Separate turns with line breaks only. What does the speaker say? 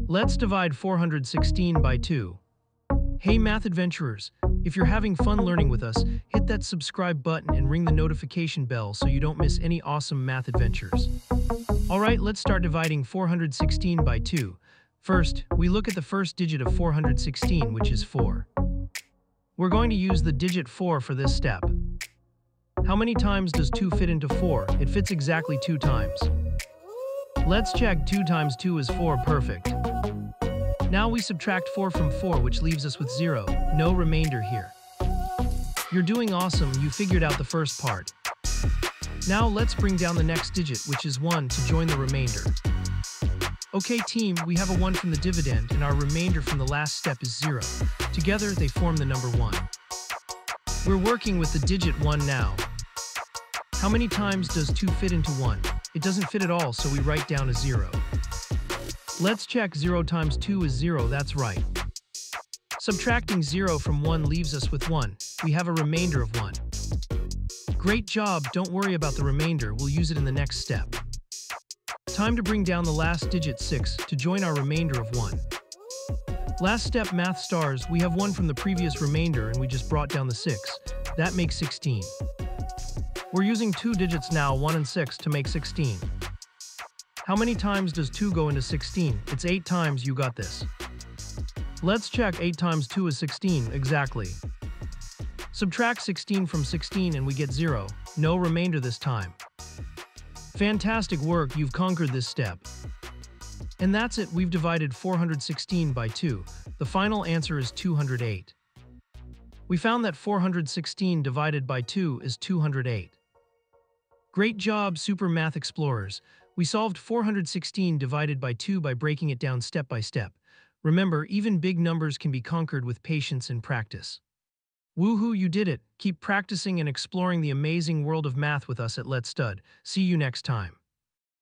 Let's divide 416 by 2. Hey math adventurers, if you're having fun learning with us, hit that subscribe button and ring the notification bell so you don't miss any awesome math adventures. Alright, let's start dividing 416 by 2. First, we look at the first digit of 416, which is 4. We're going to use the digit 4 for this step. How many times does 2 fit into 4? It fits exactly 2 times. Let's check 2 times 2 is 4, perfect. Now we subtract 4 from 4, which leaves us with 0, no remainder here. You're doing awesome, you figured out the first part. Now let's bring down the next digit, which is 1, to join the remainder. Okay team, we have a 1 from the dividend and our remainder from the last step is 0. Together they form the number 1. We're working with the digit 1 now. How many times does 2 fit into 1? It doesn't fit at all, so we write down a 0. Let's check 0 times 2 is 0, that's right. Subtracting 0 from 1 leaves us with 1. We have a remainder of 1. Great job, don't worry about the remainder, we'll use it in the next step. Time to bring down the last digit 6 to join our remainder of 1. Last step, math stars, we have 1 from the previous remainder and we just brought down the 6. That makes 16. We're using 2 digits now, 1 and 6, to make 16. How many times does 2 go into 16? It's 8 times, you got this. Let's check 8 times 2 is 16, exactly. Subtract 16 from 16 and we get 0, no remainder this time. Fantastic work, you've conquered this step. And that's it, we've divided 416 by 2. The final answer is 208. We found that 416 divided by 2 is 208. Great job, Super Math Explorers! We solved 416 divided by 2 by breaking it down step by step. Remember, even big numbers can be conquered with patience and practice. Woohoo, you did it! Keep practicing and exploring the amazing world of math with us at Let's Stud. See you next time.